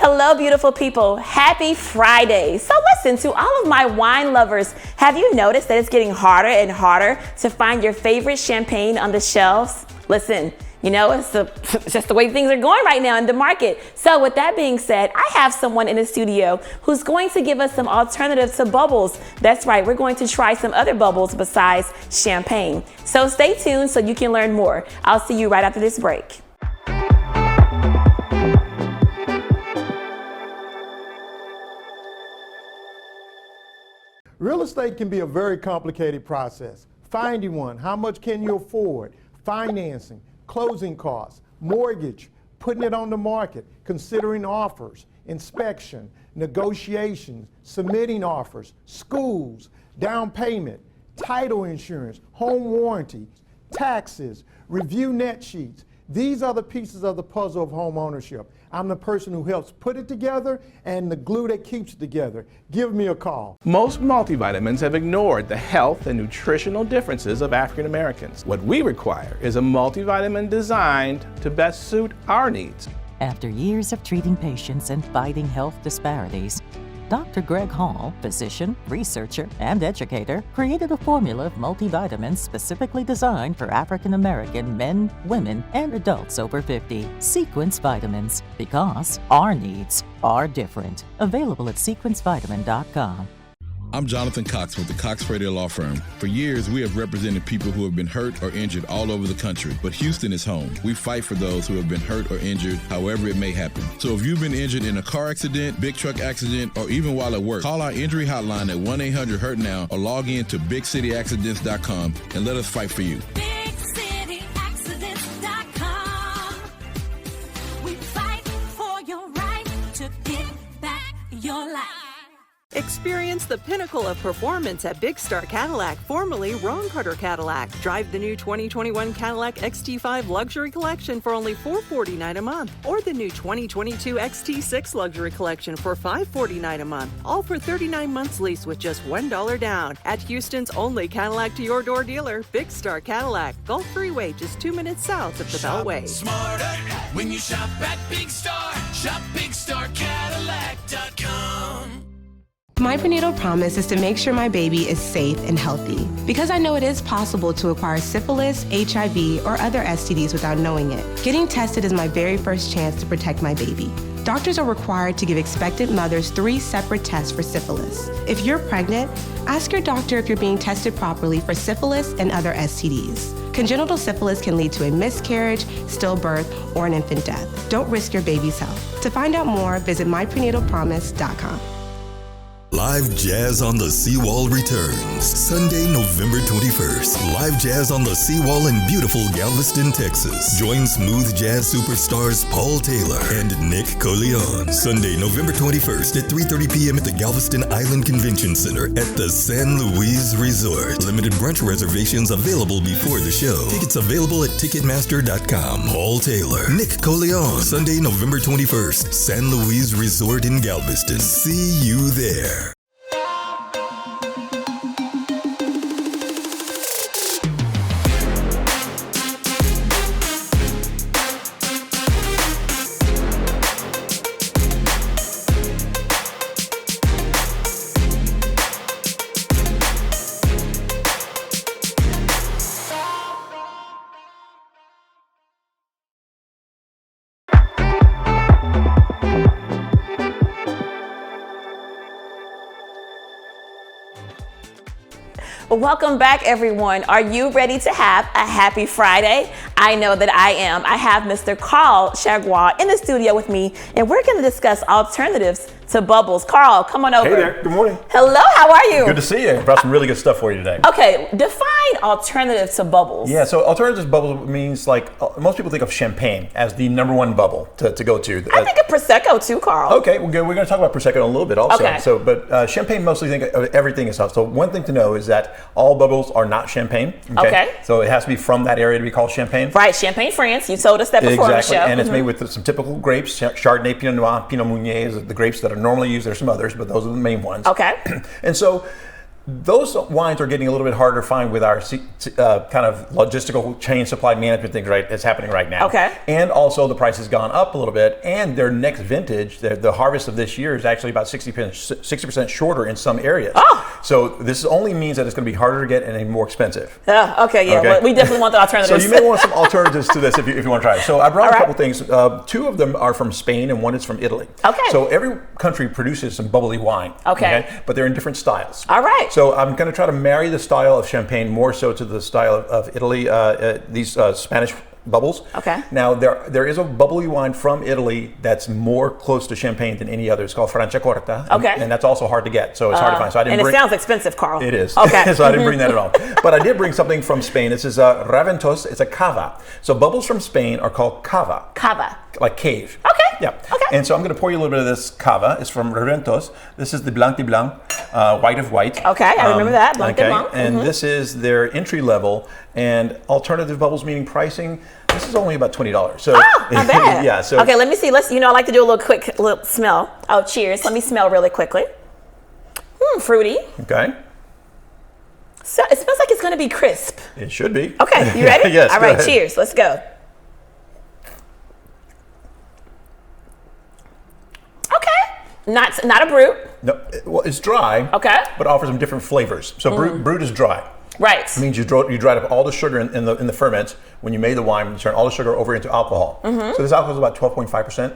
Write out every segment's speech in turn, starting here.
Hello, beautiful people. Happy Friday. So listen, to all of my wine lovers, have you noticed that it's getting harder and harder to find your favorite champagne on the shelves? Listen, you know, it's just the way things are going right now in the market. So with that being said, I have someone in the studio who's going to give us some alternatives to bubbles. That's right, we're going to try some other bubbles besides champagne. So stay tuned so you can learn more. I'll see you right after this break. Real estate can be a very complicated process. Finding one, how much can you afford? Financing, closing costs, mortgage, putting it on the market, considering offers, inspection, negotiations, submitting offers, schools, down payment, title insurance, home warranty, taxes, review net sheets. These are the pieces of the puzzle of home ownership. I'm the person who helps put it together and the glue that keeps it together. Give me a call. Most multivitamins have ignored the health and nutritional differences of African Americans. What we require is a multivitamin designed to best suit our needs. After years of treating patients and fighting health disparities, Dr. Greg Hall, physician, researcher, and educator, created a formula of multivitamins specifically designed for African American men, women, and adults over 50. Sequence Vitamins, because our needs are different. Available at sequencevitamin.com. I'm Jonathan Cox with the Cox Frater Law Firm. For years, we have represented people who have been hurt or injured all over the country, but Houston is home. We fight for those who have been hurt or injured, however it may happen. So if you've been injured in a car accident, big truck accident, or even while at work, call our injury hotline at 1-800-HURT-NOW or log in to BigCityAccidents.com and let us fight for you. BigCityAccidents.com. We fight for your right to get back your life. Experience the pinnacle of performance at Big Star Cadillac, formerly Ron Carter Cadillac. Drive the new 2021 Cadillac XT5 Luxury Collection for only $449 a month, or the new 2022 XT6 Luxury Collection for $549 a month, all for 39 months lease with just $1 down. At Houston's only Cadillac to your door dealer, Big Star Cadillac, Gulf Freeway, just 2 minutes south of the Beltway. Smarter when you shop at Big Star. Shop BigStarCadillac.com. My prenatal promise is to make sure my baby is safe and healthy, because I know it is possible to acquire syphilis, HIV, or other STDs without knowing it. Getting tested is my very first chance to protect my baby. Doctors are required to give expectant mothers 3 separate tests for syphilis. If you're pregnant, ask your doctor if you're being tested properly for syphilis and other STDs. Congenital syphilis can lead to a miscarriage, stillbirth, or an infant death. Don't risk your baby's health. To find out more, visit myprenatalpromise.com. Live Jazz on the Seawall returns Sunday, November 21st. Live Jazz on the Seawall in beautiful Galveston, Texas. Join smooth jazz superstars Paul Taylor and Nick Coleon. Sunday, November 21st at 3:30 p.m. at the Galveston Island Convention Center at the San Luis Resort. Limited brunch reservations available before the show. Tickets available at Ticketmaster.com. Paul Taylor, Nick Coleon. Sunday, November 21st. San Luis Resort in Galveston. See you there. Welcome back, everyone. Are you ready to have a happy Friday? I know that I am. I have Mr. Carl Chargois in the studio with me, and we're going to discuss alternatives to bubbles. Carl, come on over. Hey there. Good morning. Hello. How are you? Good to see you. Brought some really good stuff for you today. Okay. Define alternative to bubbles. Yeah. So alternative to bubbles means, like, most people think of champagne as the #1 bubble to go to. I think of Prosecco too, Carl. Okay. Well, good. We're going to talk about Prosecco in a little bit also. Okay. So, but champagne, mostly think of everything is stuff. So one thing to know is that all bubbles are not champagne. Okay. So it has to be from that area to be called champagne. Right. Champagne, France. You told us that before Exactly. on the show. And it's made with some typical grapes. Chardonnay, Pinot Noir, Pinot Meunier is the grapes that are normally used. There's some others, but those are the main ones. Okay. And so Those wines are getting a little bit harder to find with our kind of logistical chain supply management things, right? That's happening right now. Okay. And also the price has gone up a little bit, and their next vintage, the harvest of this year is actually about 60% shorter in some areas. Oh. So this only means that it's going to be harder to get and more expensive. Okay, yeah. Okay. Well, we definitely want the alternatives. So you may want some alternatives to this if you want to try it. So I brought a couple things. 2 of them are from Spain and 1 is from Italy. Okay. So every country produces some bubbly wine. Okay. But they're in different styles. All right. So I'm going to try to marry the style of champagne more so to the style of Italy, these Spanish bubbles. Okay. Now there is a bubbly wine from Italy that's more close to champagne than any other. It's called Franciacorta. Okay. And that's also hard to get, so it's hard to find. So I didn't and it sounds expensive, Carl. It is. Okay. So I didn't bring that at all. But I did bring something from Spain. This is Raventos. It's a cava. So bubbles from Spain are called cava. Cava. Like cave. Okay. Yeah. Okay. And so I'm going to pour you a little bit of this cava. It's from Raventos. This is the Blanc de Blanc, white of white. Okay, I remember that. Blanc de Blanc. And this is their entry level and alternative bubbles, meaning pricing. This is only about $20. So not bad. Yeah. So okay, let me see. I like to do a little smell. Oh, cheers. Let me smell really quickly. Fruity. Okay. So it smells like it's going to be crisp. It should be. Okay, you ready? Yes. All right, cheers. Let's go. Not a brut. No, well, it's dry. Okay. But offers some different flavors. So brut is dry. Right. It means you dried up all the sugar in the ferment when you made the wine. You turn all the sugar over into alcohol. So this alcohol is about 12.5%.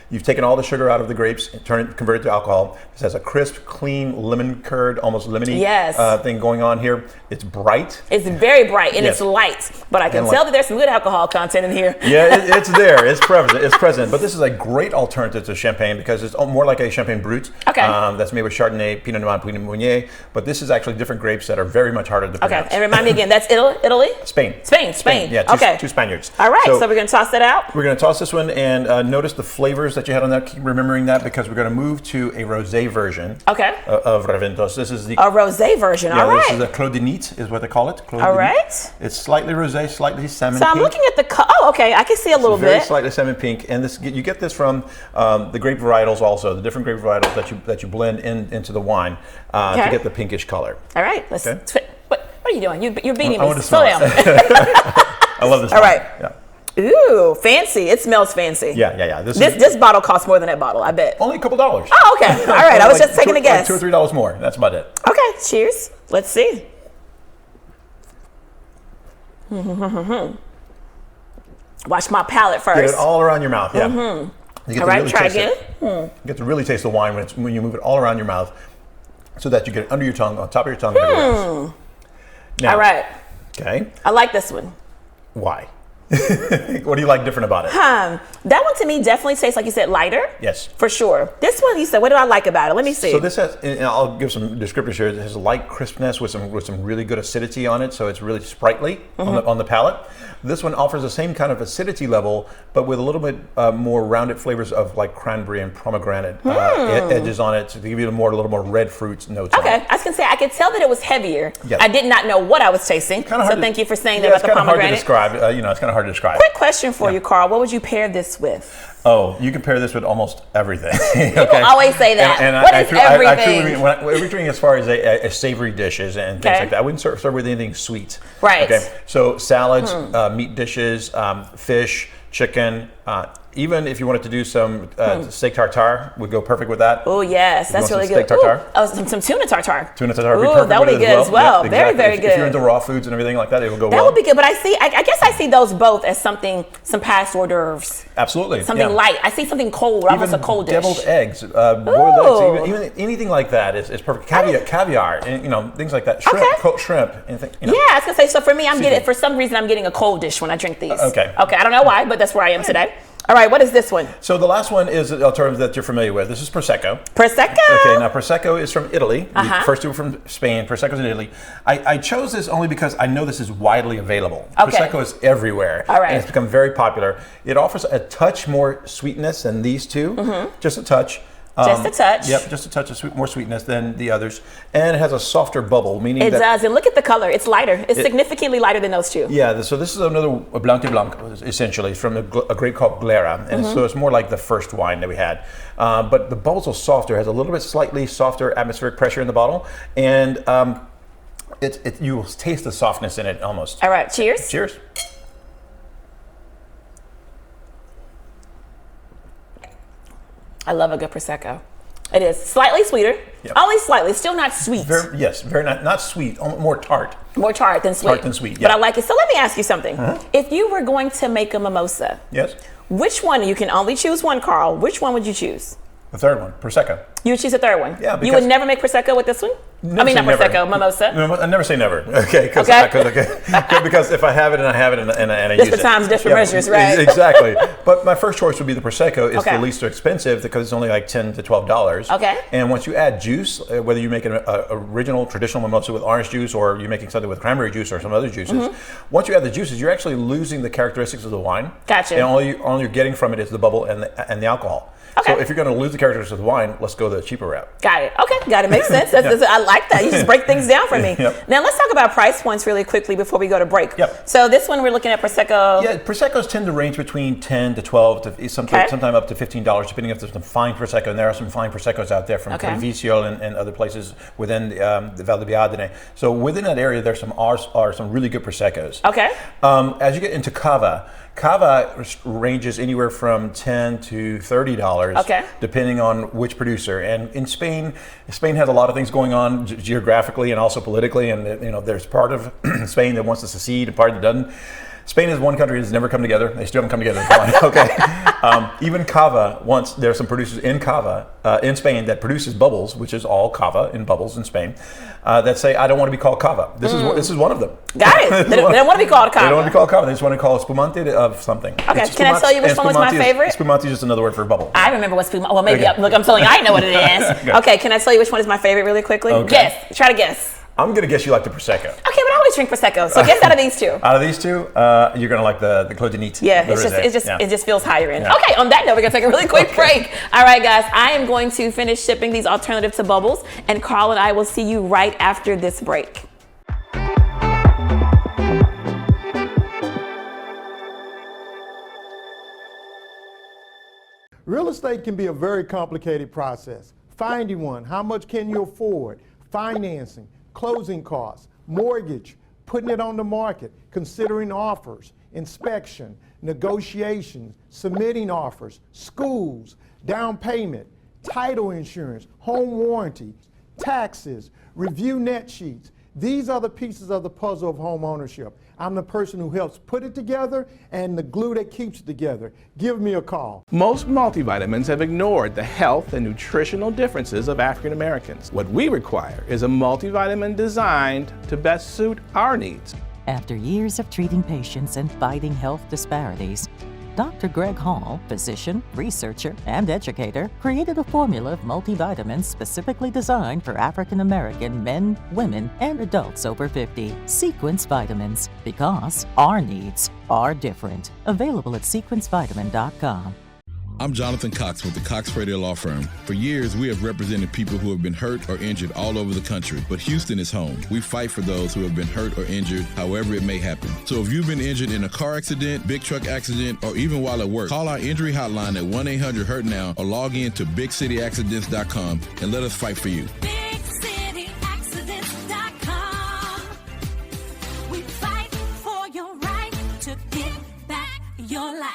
You've taken all the sugar out of the grapes and converted it to alcohol. This has a crisp, clean, lemon curd, almost lemony thing going on here. It's bright. It's very bright and Yes. it's light, but I can tell that there's some good alcohol content in here. Yeah, it's there. It's present. It's present. But this is a great alternative to champagne because it's more like a champagne brut. Okay. That's made with Chardonnay, Pinot Noir, Pinot Meunier. But this is actually different grapes that are very much harder to pronounce. Okay, and remind me again, that's Italy? Spain. Spain. Yeah, two Spaniards. All right, so we're going to toss that out? We're going to toss this one and notice the flavors that you had on that. Keep remembering that because we're going to move to a rosé version of Raventos. This is a rosé version, all right. This is a Clos de Nit is what they call it. All right. It's slightly rosé, slightly salmon pink. So I'm looking at the okay, I can see a little bit. Very slightly salmon pink, and you get this from the grape varietals also, the different grape varietals that you blend into the wine to get the pinkish color. All right, let's. What are you doing? You're beating me. I want to smell down. I love this. All right. Yeah. Ooh, fancy. It smells fancy. Yeah. This bottle costs more than that bottle, I bet. Only a couple dollars. Oh, okay. All right. I was just taking a guess. Like $2 or $3 more. That's about it. Okay. Cheers. Let's see. Watch my palate first. Get it all around your mouth. Yeah. You get all right. Really try again. You get to really taste the wine when you move it all around your mouth, so that you get it under your tongue, on top of your tongue. Now, all right. Okay. I like this one. Why? What do you like different about it? That one to me definitely tastes, like you said, lighter. Yes. For sure. This one, you said, what do I like about it? Let me see. So this has, and I'll give some descriptors here. It has a light crispness with some really good acidity on it, so it's really sprightly on the palate. This one offers the same kind of acidity level, but with a little bit more rounded flavors of like cranberry and pomegranate edges on it to give you a little more red fruits notes. Okay, I was gonna say I could tell that it was heavier. Yes. I did not know what I was tasting. So thank you for saying that about the pomegranate. It's kind of hard to describe. It's kind of hard to describe. Quick question for you, Carl. What would you pair this with? Oh, you can pair this with almost everything. People always say that. And what is everything? Everything as far as a savory dishes and things like that. I wouldn't serve with anything sweet. Right. Okay. So salads, meat dishes, fish, chicken. Even if you wanted to do some steak tartare, would go perfect with that. Oh yes, that's really good. Steak tartare? Some tuna tartare. Tuna tartare would be perfect. That would be good as well. Yep, very, very good. If you're into raw foods and everything like that, it would go well. That would be good. But I guess I see those both as some past hors d'oeuvres. Absolutely. Something light. I see something cold, almost a cold dish. Deviled eggs, boiled eggs, even anything like that is perfect. Caviar, and things like that. Shrimp, cooked shrimp. Anything, Yeah, I was gonna say. So for me, for some reason, I'm getting a cold dish when I drink these. Okay. Okay, I don't know why, but that's where I am today. All right, what is this one? So the last one is an alternative that you're familiar with. This is Prosecco. Prosecco. Okay, now Prosecco is from Italy. The first two are from Spain. Prosecco's in Italy. I chose this only because I know this is widely available. Okay. Prosecco is everywhere. All right. And it's become very popular. It offers a touch more sweetness than these two, just a touch. Just a touch. Yep, just a touch of more sweetness than the others. And it has a softer bubble, meaning it does. And look at the color. It's lighter. It's significantly lighter than those two. Yeah, so this is another Blanc de Blanc, essentially, from a grape called Glera. And so it's more like the first wine that we had. But the bubble's are softer, has a little bit slightly softer atmospheric pressure in the bottle. And you will taste the softness in it almost. All right, cheers. Cheers. I love a good Prosecco. It is slightly sweeter, only slightly, still not sweet. Very not sweet, more tart. More tart than sweet. Tart than sweet, But I like it. So let me ask you something. If you were going to make a mimosa, yes, which one, you can only choose one, Carl, which one would you choose? The third one, Prosecco. You would choose the third one? Yeah. You would never make Prosecco with this one? I mean, not Prosecco, mimosa. No, I never say never. Okay. Because if I have it and I use it. Different times, different measures, right? Exactly. But my first choice would be the Prosecco. It's the least expensive because it's only like $10 to $12. Okay. And once you add juice, whether you make an original traditional mimosa with orange juice or you're making something with cranberry juice or some other juices, once you add the juices, you're actually losing the characteristics of the wine. Gotcha. And all you're getting from it is the bubble and the alcohol. Okay. So if you're going to lose the characteristics of the wine, let's go the cheaper route. Got it. Okay. Got it. Makes sense. I like that. You just break things down for me. Now let's talk about price points really quickly before we go to break. So this one we're looking at Prosecco. Yeah, Proseccos tend to range between $10 to $12 to sometime up to $15, depending if there's some fine Prosecco. And there are some fine Proseccos out there from Treviso and other places within the Val di Biadene. So within that area, there's some really good Proseccos. Okay. As you get into Cava ranges anywhere from $10 to $30, depending on which producer. And in Spain has a lot of things going on geographically and also politically. And there's part of Spain that wants to secede, and part that doesn't. Spain is one country that's never come together. They still haven't come together. Even Cava, there are some producers in Cava, in Spain, that produces bubbles, which is all Cava in bubbles in Spain, that say, I don't want to be called Cava. This is one of them. Got it. They don't want to be called Cava. They don't want to be called Cava. They just want to call it Spumante of something. Okay. Can I tell you which one was my favorite? Spumante is just another word for bubble. I remember what Spumante. Well, maybe. Look, I'm telling you, I know what it is. Okay. Can I tell you which one is my favorite really quickly? Guess. Try to guess. I'm going to guess you like the Prosecco. Okay, but I always drink Prosecco. So guess out of these two. Out of these two, you're going to like the Clos de Nit. Yeah, it just feels higher in. Yeah. Okay, on that note, we're going to take a really quick break. All right, guys, I am going to finish shipping these alternatives to bubbles, and Carl and I will see you right after this break. Real estate can be a very complicated process. Finding one, how much can you afford? Financing, closing costs, mortgage, putting it on the market, considering offers, inspection, negotiations, submitting offers, schools, down payment, title insurance, home warranty, taxes, review net sheets. These are the pieces of the puzzle of home ownership. I'm the person who helps put it together and the glue that keeps it together. Give me a call. Most multivitamins have ignored the health and nutritional differences of African Americans. What we require is a multivitamin designed to best suit our needs. After years of treating patients and fighting health disparities, Dr. Greg Hall, physician, researcher, and educator, created a formula of multivitamins specifically designed for African American men, women, and adults over 50. Sequence Vitamins, because our needs are different. Available at sequencevitamin.com. I'm Jonathan Cox with the Cox Radio Law Firm. For years, we have represented people who have been hurt or injured all over the country, but Houston is home. We fight for those who have been hurt or injured, however it may happen. So if you've been injured in a car accident, big truck accident, or even while at work, call our injury hotline at 1-800-HURT-NOW or log in to BigCityAccidents.com and let us fight for you. BigCityAccidents.com. We fight for your right to get back your life.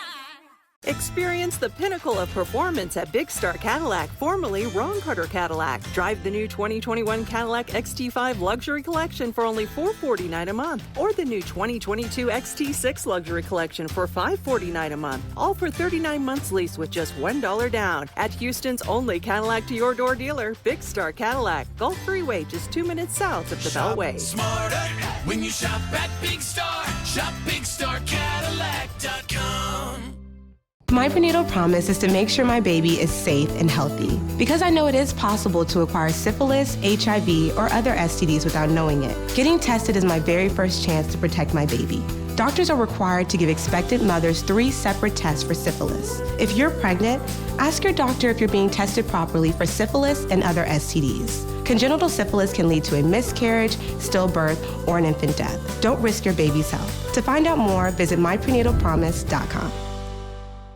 Experience the pinnacle of performance at Big Star Cadillac, formerly Ron Carter Cadillac. Drive the new 2021 Cadillac XT5 Luxury Collection for only $449 a month, or the new 2022 XT6 Luxury Collection for $549 a month, all for 39 months lease with just $1 down. At Houston's only Cadillac to your door dealer, Big Star Cadillac, Gulf Freeway, just 2 minutes south of the Beltway. Smarter when you shop at Big Star. Shop BigStarCadillac.com. My prenatal promise is to make sure my baby is safe and healthy because I know it is possible to acquire syphilis, HIV, or other STDs without knowing it. Getting tested is my very first chance to protect my baby. Doctors are required to give expectant mothers 3 separate tests for syphilis. If you're pregnant, ask your doctor if you're being tested properly for syphilis and other STDs. Congenital syphilis can lead to a miscarriage, stillbirth, or an infant death. Don't risk your baby's health. To find out more, visit myprenatalpromise.com.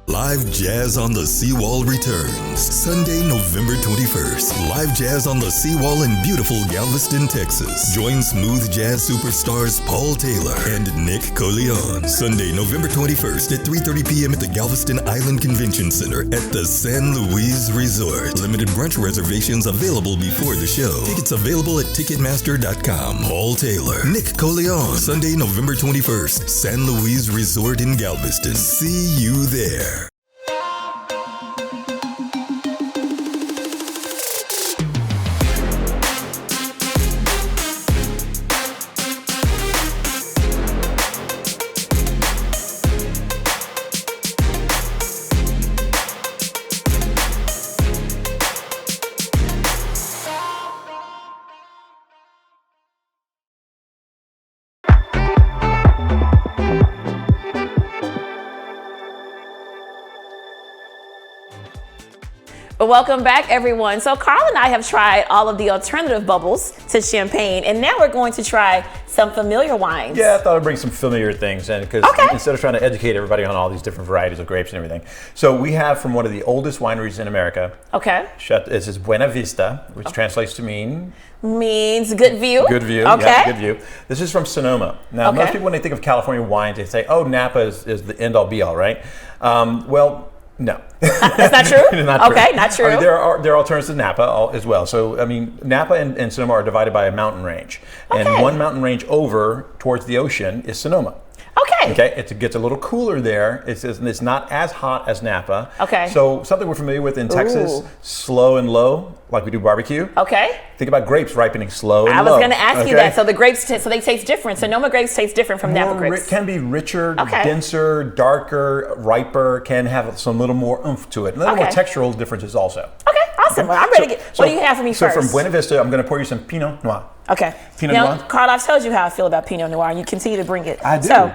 Live Jazz on the Seawall returns Sunday, November 21st. Live Jazz on the Seawall in beautiful Galveston, Texas. Join smooth jazz superstars Paul Taylor and Nick Coleon. Sunday, November 21st at 3:30 p.m. at the Galveston Island Convention Center at the San Luis Resort. Limited brunch reservations available before the show. Tickets available at Ticketmaster.com. Paul Taylor, Nick Coleon. Sunday, November 21st. San Luis Resort in Galveston. See you there. Welcome back, everyone. So Carl and I have tried all of the alternative bubbles to champagne, and now we're going to try some familiar wines. Yeah, I thought I'd bring some familiar things in because instead of trying to educate everybody on all these different varieties of grapes and everything. So we have from one of the oldest wineries in America. Okay. This is Buena Vista, which translates to mean? Means good view. Good view. Okay. Yeah, good view. This is from Sonoma. Now, most people, when they think of California wines, they say, oh, Napa is the end all be all, right? Well, no. That's not true? Not true. Okay, not true. I mean, there are alternatives to Napa as well. So, I mean, Napa and Sonoma are divided by a mountain range. Okay. And one mountain range over towards the ocean is Sonoma. Okay. Okay, it gets a little cooler there. It's not as hot as Napa. Okay. So something we're familiar with in Texas, slow and low, like we do barbecue. Okay. Think about grapes ripening slow and low. I was going to ask you that. So the grapes, so they taste different. Sonoma grapes taste different from Napa grapes. Can be richer, denser, darker, riper, can have some little more oomph to it. A little more textural differences also. Okay, awesome. Well, I'm ready to get, what do you have for me first? So from Buena Vista, I'm going to pour you some Pinot Noir. Okay. Pinot Noir. Carl, I've told you how I feel about Pinot Noir, and you continue to bring it. I do.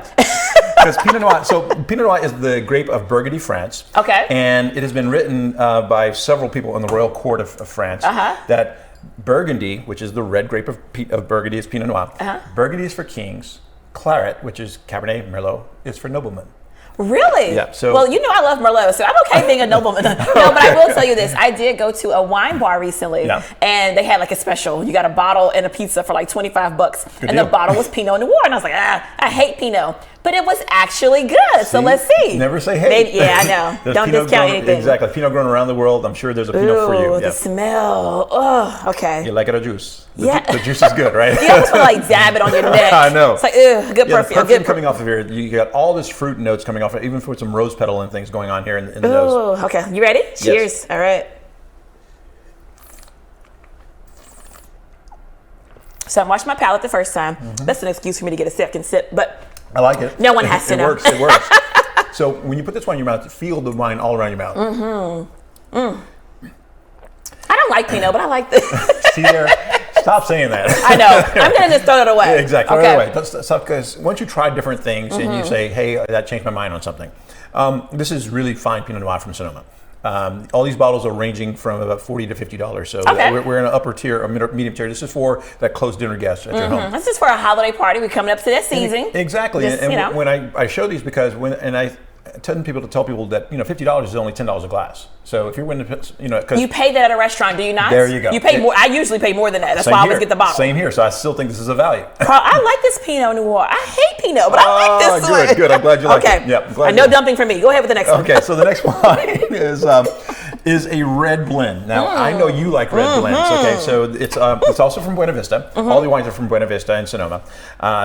Because Pinot Noir, Pinot Noir is the grape of Burgundy, France. Okay. And it has been written by several people in the royal court of France that Burgundy, which is the red grape of Burgundy, is Pinot Noir. Burgundy is for kings. Claret, which is Cabernet Merlot, is for noblemen. Really? Yeah. So, well, you know I love Merlot, so I'm okay being a nobleman. No, but I will tell you this. I did go to a wine bar recently, and they had like a special. You got a bottle and a pizza for like $25, and the bottle was Pinot Noir, and I was like, I hate Pinot. But it was actually good, so let's see. Never say hate. Yeah, I know. Don't discount anything. Exactly. Pinot grown around the world. I'm sure there's a Pinot for you. The smell. Oh, okay. You like it a juice. The juice is good, right? You almost want to like dab it on your neck. I know. It's like, good perfume. The perfume coming off of here, you got all this fruit notes coming off, even with some rose petal and things going on here in the nose. Okay. You ready? Cheers. Yes. All right. So I washed my palate the first time. That's an excuse for me to get a second sip, but I like it. No one has to know. It works. So when you put this one in your mouth, feel the wine all around your mouth. I don't like Pinot, but I like this. See there? Stop saying that. I know. I'm going to just throw it away. Yeah, exactly. Throw it away. Because once you try different things and you say, hey, that changed my mind on something. This is really fine Pinot Noir from Sonoma. All these bottles are ranging from about $40 to $50. So we're in an upper tier, a medium tier. This is for that close dinner guest at your home. This is for a holiday party. We're coming up to that season. Exactly. Just, and when I show these because I tell people that $50 is only $10 a glass. So if you're willing to, because you pay that at a restaurant, do you not? There you go. You pay more. I usually pay more than that. That's why I always get the bottle. Same here. So I still think this is a value. Carl, I like this Pinot Noir. I hate Pinot, but I like this one. Good. I'm glad you like it. Yep. No dumping for me. Go ahead with the next one. Okay. So the next wine is a red blend. Now I know you like red blends. Okay. So it's also from Buena Vista. All the wines are from Buena Vista and Sonoma.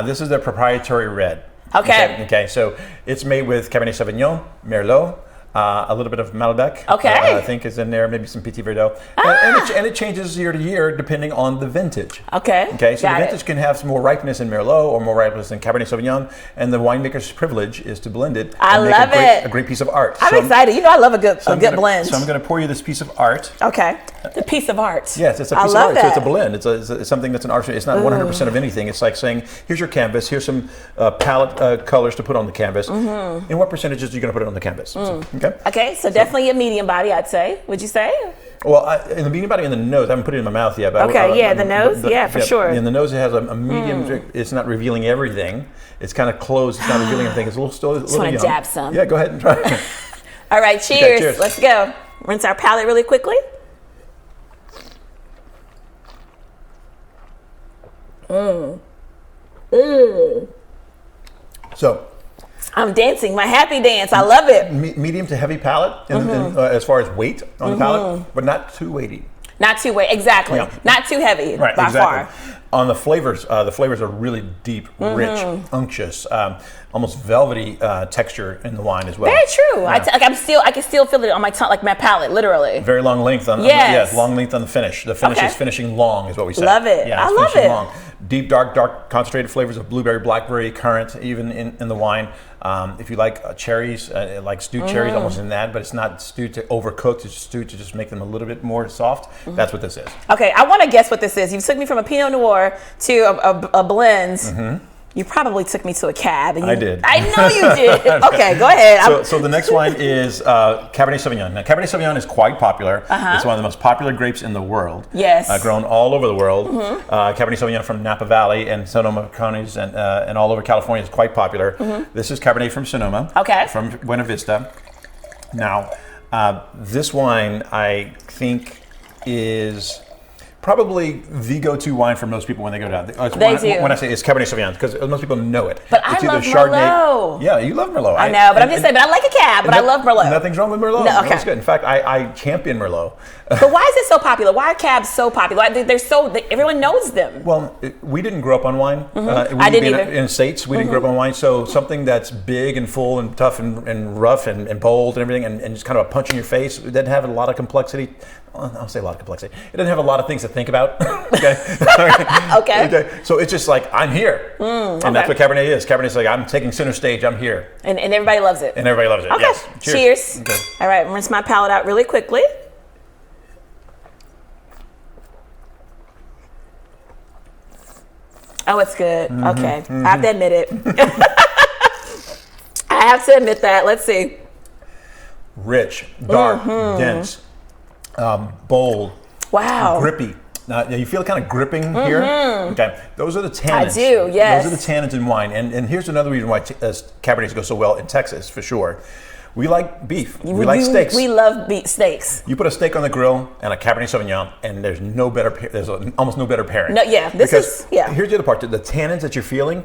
This is their proprietary red. Okay. So it's made with Cabernet Sauvignon, Merlot, a little bit of Malbec. Okay. I think is in there, maybe some Petit Verdot. And it changes year to year depending on the vintage. Okay. Okay, so got the vintage can have some more ripeness in Merlot or more ripeness in Cabernet Sauvignon, and the winemaker's privilege is to blend it and make a great piece of art. I'm excited. You know I love a good blend. So I'm going to pour you this piece of art. Okay. The piece of art. Yes, it's a piece of art. So it's a blend. It's something that's an art. It's not 100% of anything. It's like saying, here's your canvas. Here's some palette colors to put on the canvas. And what percentages are you going to put it on the canvas? Okay. Okay. So definitely a medium body, I'd say. Would you say? Well, in the medium body in the nose, I haven't put it in my mouth yet. But the nose, for sure. In the nose, it has a medium. It's not revealing everything. It's kind of closed. It's not revealing everything. It's a little Just want to dab some. Yeah, go ahead and try it. All right, cheers. Okay, cheers. Let's go. Rinse our palate really quickly. So, I'm dancing, my happy dance. I love it. Medium to heavy palate as far as weight on the palate, but not too weighty. Not too weighty, exactly. Yeah. Not too heavy, right, by exactly. far. On the flavors are really deep, rich, unctuous, almost velvety texture in the wine as well. Very true. Yeah. I can still feel it on my tongue, like my palate, literally. Very long length on long length on the finish. The finish is finishing long, is what we say. Love it. Yeah, I love it. Long. Deep, dark, concentrated flavors of blueberry, blackberry, currant, even in the wine. If you like cherries, like stewed cherries, almost in that, but it's not stewed to overcooked. It's stewed to just make them a little bit more soft. That's what this is. Okay, I want to guess what this is. You took me from a Pinot Noir to a blend. You probably took me to a cab. And I did. I know you did. Okay, go ahead. So the next wine is Cabernet Sauvignon. Now, Cabernet Sauvignon is quite popular. It's one of the most popular grapes in the world. Yes. Grown all over the world. Cabernet Sauvignon from Napa Valley and Sonoma counties and all over California is quite popular. This is Cabernet from Sonoma. Okay. From Buena Vista. Now, this wine, I think, is probably the go-to wine for most people when they go down. When I say it's Cabernet Sauvignon, because most people know it. But I love Merlot. Yeah, you love Merlot. I know, but I'm just saying, but I like a cab, but I love Merlot. Nothing's wrong with Merlot. No, okay. That's good. In fact, I champion Merlot. But why is it so popular? Why are cabs so popular? Everyone knows them. Well, we didn't grow up on wine. I didn't either. In the States, we didn't grow up on wine. So something that's big and full and tough and rough and bold and everything and just kind of a punch in your face, it doesn't have a lot of complexity. I'll say a lot of complexity. It doesn't have a lot of things to think about. Okay. Okay. So it's just like, I'm here. And that's what Cabernet is. Cabernet is like, I'm taking center stage, I'm here. And everybody loves it. And everybody loves it. Okay. Yes. Cheers. Okay. All right, rinse my palate out really quickly. Oh, it's good. Okay. I have to admit it. I have to admit that. Let's see. Rich, dark, dense, bold. Wow. Grippy. Now, you feel kind of gripping here? Okay. Those are the tannins. I do, yes. Those are the tannins in wine. And here's another reason why Cabernets go so well in Texas, for sure. We like beef. We like steaks. We love beef steaks. You put a steak on the grill and a Cabernet Sauvignon, and there's almost no better pairing. No, yeah. Here's the other part. The tannins that you're feeling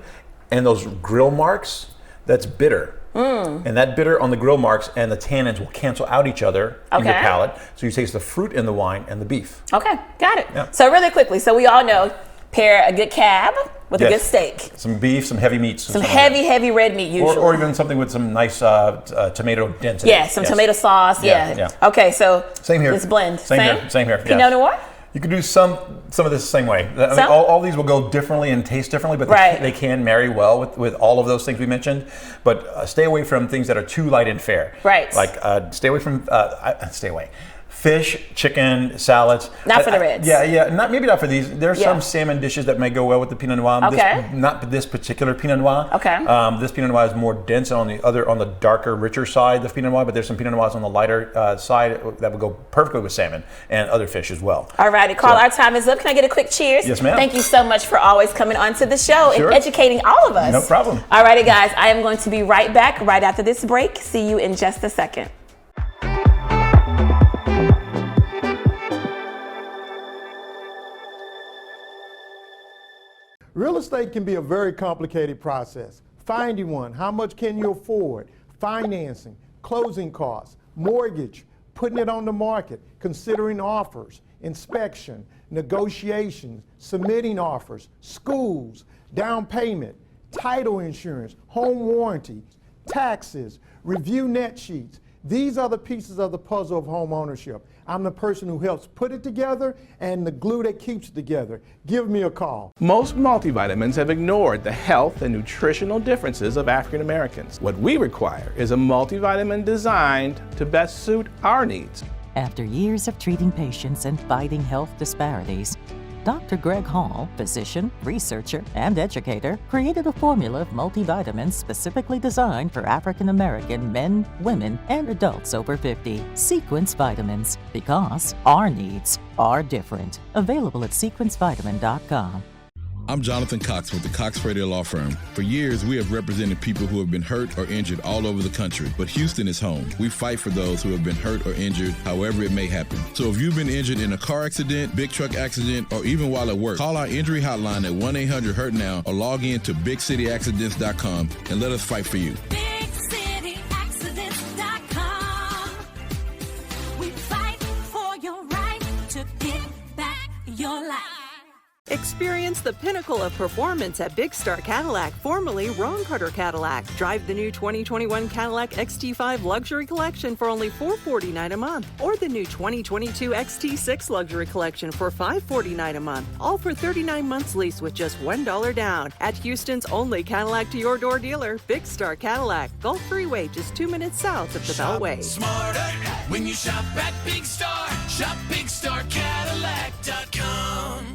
and those grill marks, that's bitter. And that bitter on the grill marks and the tannins will cancel out each other in your palate. So you taste the fruit in the wine and the beef. Okay, got it. Yeah. So really quickly, so we all know, pair a good cab with a good steak. Some beef, some heavy meats. Some heavy red meat usually. Or even something with some nice tomato density. Yeah, some tomato sauce. Yeah. Okay, so same here. This blend. Same here. Pinot Noir? You can do some of this the same way. I mean, all these will go differently and taste differently, but they can marry well with all of those things we mentioned. But stay away from things that are too light and fair. Right. Like stay away from stay away. Fish, chicken, salads. Not for the reds. Yeah. Maybe not for these. There's some salmon dishes that may go well with the Pinot Noir. Okay. Not this particular Pinot Noir. Okay. This Pinot Noir is more dense on the darker, richer side of Pinot Noir, but there's some Pinot Noirs on the lighter side that would go perfectly with salmon and other fish as well. All righty, Carl, our time is up. Can I get a quick cheers? Yes, ma'am. Thank you so much for always coming onto the show and educating all of us. No problem. All righty, guys, I am going to be right back right after this break. See you in just a second. Real estate can be a very complicated process. Finding one, how much can you afford? Financing, closing costs, mortgage, putting it on the market, considering offers, inspection, negotiations, submitting offers, schools, down payment, title insurance, home warranty, taxes, review net sheets, These are the pieces of the puzzle of home ownership. I'm the person who helps put it together and the glue that keeps it together. Give me a call. Most multivitamins have ignored the health and nutritional differences of African Americans. What we require is a multivitamin designed to best suit our needs. After years of treating patients and fighting health disparities, Dr. Greg Hall, physician, researcher, and educator, created a formula of multivitamins specifically designed for African American men, women, and adults over 50. Sequence Vitamins, because our needs are different. Available at sequencevitamin.com. I'm Jonathan Cox with the Cox Radio Law Firm. For years, we have represented people who have been hurt or injured all over the country, but Houston is home. We fight for those who have been hurt or injured, however it may happen. So if you've been injured in a car accident, big truck accident, or even while at work, call our injury hotline at 1-800-HURT-NOW or log in to BigCityAccidents.com and let us fight for you. BigCityAccidents.com. We fight for your right to get back your life. Experience the pinnacle of performance at Big Star Cadillac, formerly Ron Carter Cadillac. Drive the new 2021 Cadillac XT5 Luxury Collection for only $449 a month, or the new 2022 XT6 Luxury Collection for $549 a month, all for 39 months lease with just $1 down. At Houston's only Cadillac to your door dealer, Big Star Cadillac, Gulf Freeway, just 2 minutes south of the Beltway. Smarter when you shop at Big Star. Shop BigStarCadillac.com.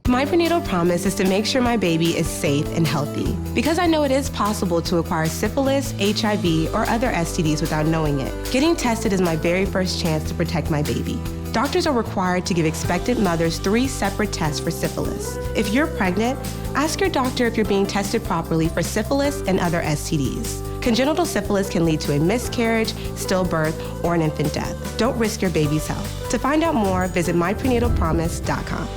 My prenatal promise is to make sure my baby is safe and healthy, because I know it is possible to acquire syphilis, HIV, or other STDs without knowing it. Getting tested is my very first chance to protect my baby. Doctors are required to give expectant mothers 3 separate tests for syphilis. If you're pregnant, ask your doctor if you're being tested properly for syphilis and other STDs. Congenital syphilis can lead to a miscarriage, stillbirth, or an infant death. Don't risk your baby's health. To find out more, visit myprenatalpromise.com.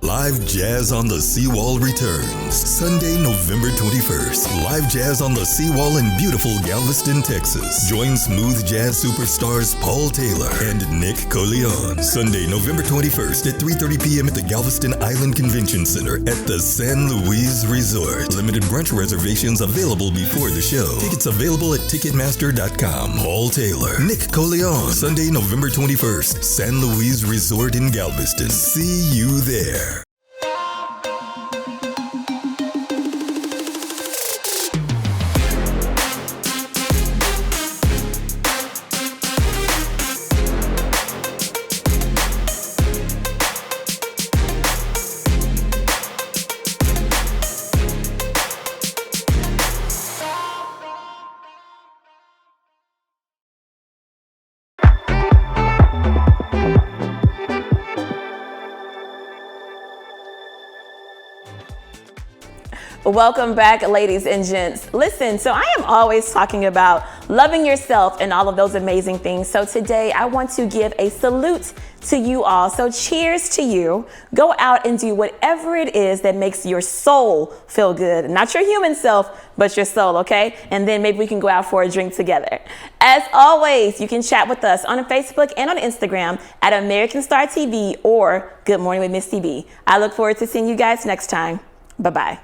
Live Jazz on the Seawall returns Sunday, November 21st. Live Jazz on the Seawall in beautiful Galveston, Texas. Join smooth jazz superstars Paul Taylor and Nick Coleon. Sunday, November 21st at 3:30 p.m. at the Galveston Island Convention Center at the San Luis Resort. Limited brunch reservations available before the show. Tickets available at Ticketmaster.com. Paul Taylor, Nick Coleon. Sunday, November 21st, San Luis Resort in Galveston. See you there. Welcome back, ladies and gents. Listen, so I am always talking about loving yourself and all of those amazing things. So today I want to give a salute to you all. So cheers to you. Go out and do whatever it is that makes your soul feel good. Not your human self, but your soul, okay? And then maybe we can go out for a drink together. As always, you can chat with us on Facebook and on Instagram at American Star TV or Good Morning with Misti B. I look forward to seeing you guys next time. Bye-bye.